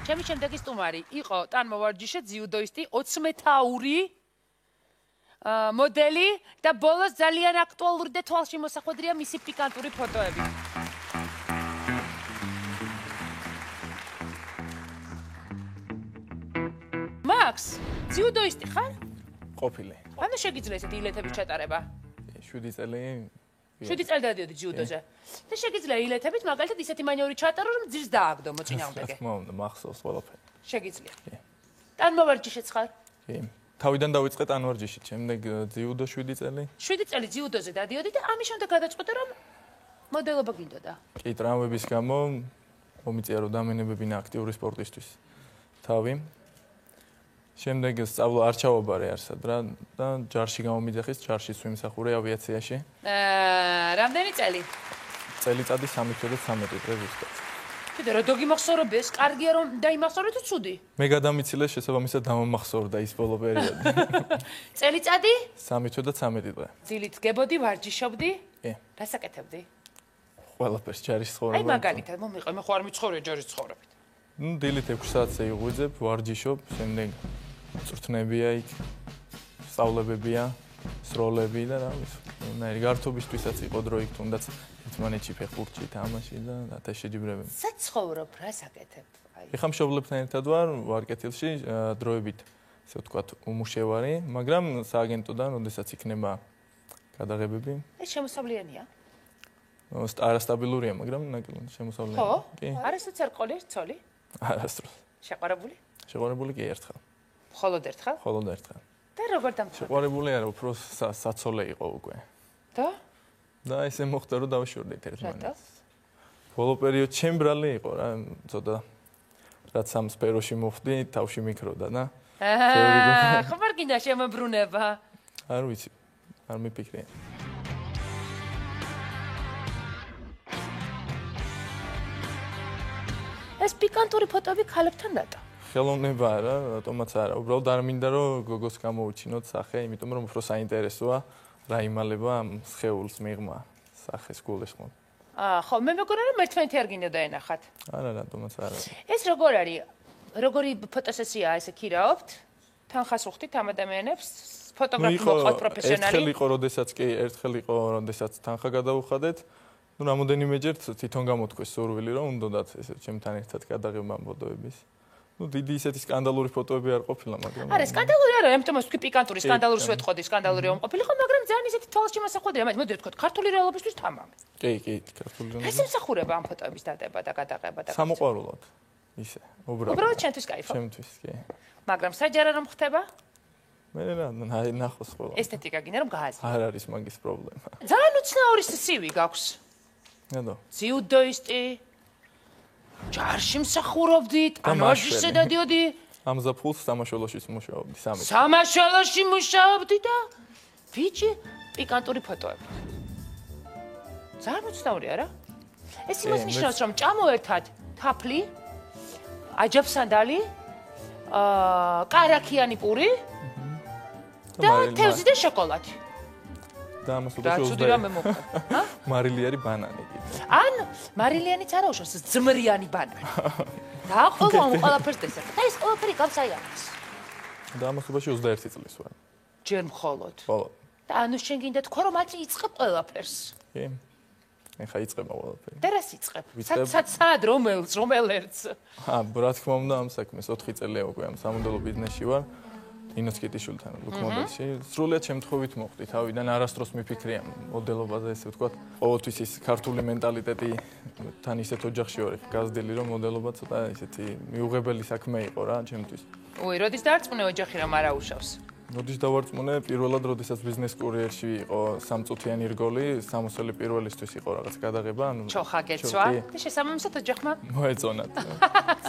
ჩემი შემდეგი სტუმარი იყო ტანმოვარჯიშე ძიუდოისტი 20-მეთაური მოდელი და ბოლოს ძალიან აქტუალური და თვალში მოსახვედრია მისი პიკანტური ფოტოები. მაქს, ძიუდოისტი ხარ? ყოფილი. ანუ შეგიძლია ესეთი ილეთების ჩატარება? 7 წელი. 7 წელი დადიოდი ძიუდოზე. და შეგიძლია ილეთებით მაგალითად ისეთი მანევრი ჩატარო, რომ ძირს დააგდო მოწინააღმდეგე. რა თქმა უნდა, მახსოვს ყველაფერი. შეგიძლია. ტანმოვარჯიშეც ხარ? კი. თავიდან დავიწყე ტანვარჯიშით, შემდეგ ძიუდო 7 წელი. 7 წელი ძიუდოზე დადიოდი და ამის შემდეგ გადაწყვეტე რომ მოდელობა გინდოდა. კი, ტრამვების გამო მომიწია რომ დამენებებინა აქტიური სპორტისთვის. თავი. შემდეგ სწავლა არ ჩავაბარე არსად რა და ჯარში გამომიძახის, ჯარში ვიმსახურე ავიაციაში. რამდენი წელი? წელიწადი 3-13 დღე ზუსტად. კიდე რა დაგიმახსოვრებდეს? კარგია რომ დაიმახსოვრე თუ ცუდი? მე გადამიცილე შესაბამისად დამამახსოვრდა ის ბოლო პერიოდი. წელიწადი? 3-13 დღე. ძილით გებოდი, ვარჯიშობდი? კი. რას აკეთებდი? ყველაფერს ჯარის ცხოვრება. აი მაგალითად მომიყო, მე ხო არ მიცხოვრე ჯარის ცხოვრებით. ნუ დილით 6 საათზე იღვიძებ, ვარჯიშობ, შემდეგ წვრთნებია იქ, სწავლებებია, სროლები და რა ვიცი. ნაირი გართობისთვისაც იყო დრო იქ თუნდაც ერთმანეთში ფეხბურთში თამაში და ათას შეჯიბრებები. საცხოვრობ, რას აკეთებ? ეხლა მშობლებთან ერთად ვარ კეთილში, დროებით, ასე ვთქვათ, უმუშევარი, მაგრამ სააგენტოდან, როდესაც იქნება გადაღებები. ეს შემოსავლიანია? არასტაბილურია, მაგრამ შემოსავლიანი. ხო? არის უცერყოლი, ცოლი? არასდროს. შეყვარებული? შეყვარებული კი ერთხელ. მხოლოდ ერთხელ? მხოლოდ ერთხელ. და როგორ დამთავრდა? შეყვარებული არა, უფრო საცოლე იყო უკვე. და? და ესე მოხდა, რომ დავშორდით ერთმანეთს. რატო? ბოლო პერიოდში ჩემბრალი იყო რა, ცოტა რაც ამ სფეროში მოხდი, თავში მიქროდა და ხო არ გინდა შემოbrunება? არ ვიცი, არ მიფიქრე. ეს პიკანტური ფოტოები ქალებთან დატო. ხელოვნება რა, რატომაც არა. უბრალოდ არ მინდა რომ გოგოს გამოვუჩინოთ სახე, იმიტომ რომ უფრო საინტერესოა რა იმალება ამ სხეულს მიღმა სახეს გულისხმობ. ხო, მე მეგონა რომ ერთმანეთი არ გინდა დაენახათ. არა, რატომაც არა. ეს როგორ არის? როგორი ფოტოსესიაა ესე ქირაობთ? თანხას უხდით ამ ადამიანებს? ფოტოგრაფი მოყავთ პროფესიონალი? ერთხელ იყო, როდესაც კი, ერთხელ იყო, როდესაც თანხა გადავუხადეთ. ნუ რამოდენიმეჯერ თვითონ გამოთქვეს სურვილი, რომ უნდათ ესე ჩემთან ერთად გადაღება ამ ფოტოების. ნუ დიდი ისეთი სკანდალური ფოტოები არ ყოფილა, მაგრამ არა, სკანდალური არა, ამიტომ ვთქვი პიკანტური, სკანდალურს ვეთყოდი, სკანდალური რომ ყოფილიყო, მაგრამ ძალიან ისეთი თვალში მოსახვედრია, მოდი ვთქვათ, ქართული რეალობისთვის თამამი. კი, ქართული რეალობა. ეს იმსახურება ამ ფოტოების დადება და გადაღება და სამოყვარულოდ. ისე, უბრალოდ ჩემთვის кайფო. ჩემთვის, კი. მაგრამ საჯარა რომ ხდება? მე რა, ნახოს ყველა. ესთეტიკა გინდა რომ გააზრდო. არ არის მაგის პრობლემა. ძალიან უცნაური CV გაქვს. ნადო. ძიუდოისტი. ჯარში მსახურობდით, ანვარჯიშზე დადიოდი. ამ ზაფხულს სამაშველოშიც მუშაობდი, 3 წელი. სამაშველოში მუშაობდი და ბიჭი პიკანტური ფოტოები. ძალიან უცნაური არა? ეს იმას ნიშნავს, რომ ჭამოერთად თაფლი, აჯაფსანდალი, კარაქიანი პური და თევზი და შოკოლადი. და ამას უდაშო რამე მოხდა. მარილიანი ბანანი კიდე. ან მარილიანიც არა უშავს, ძმრიანი ბანანი. დააყოლა ამ ყველაფერს დესერტი. და ეს ყველაფერი გავსაიანეს. და ამას უდაშო 21 წლის ვარ. ჯერ მხოლოდ. ხოლო. და ანუ შენ გინდა თქვა რომ მათი იწყებ ყველაფერს. კი. ეხა იწყება ყველაფერი. და რას იწყებ? სად რომელ ერთს? რა თქმა უნდა ამ საქმეს 4 წელია უკვე ამ სამოდელო ბიზნესში ვარ. ინოს კიტიშვილთან ლოკმოდელში. სრულიად შემთხვევით მოხდი თავიდან არასდროს მიფიქრია მოდელობაზე, ესე ვთქვათ. ყოველთვის ის ქართული მენტალიტეტი თან ისეთ ოჯახში ვარ გაზრდილი, რომ მოდელობა ცოტა ისეთი მიუღებელი საქმე იყო რა ჩემთვის. უი, როდის დაარწმუნე ოჯახი რომ არა უშავს? როდის დავარწმუნე, პირველად როდესაც ბიზნეს კურიერში იყო 3 წუთიანი რგოლი, სამოსელი პირველისთვის იყო რაღაც გადაღება, ანუ ჩოხა გეცვა და შესაბამისად ოჯახმა მოეწონათ.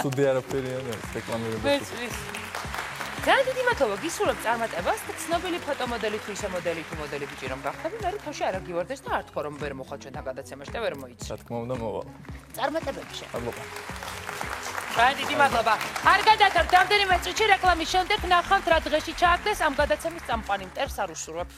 ცუდი არაფერი არა, რეკლამირება. მეცვის. ძალიან დიდი მადლობა, გისურვებ წარმატებას და ცნობილი ფოტომოდელი თუ ისე მოდელი თუ მოდელი ბიჭი რომ გახდები, მე თავში არ აგივარდეს და არ თქვა რომ ვერ მოხვალ ჩვენთან გადაცემაში და ვერ მოიცი. რა თქმა უნდა მოვალ. წარმატებები შენ. მადლობა. ძალიან დიდი მადლობა. არ გადათართ რამდენიმე წუთში რეკლამის შემდეგ ნახავთ რა დღეში ჩააგდეს ამ გადაცემის წამყვანი მტერს არ უშურვებ.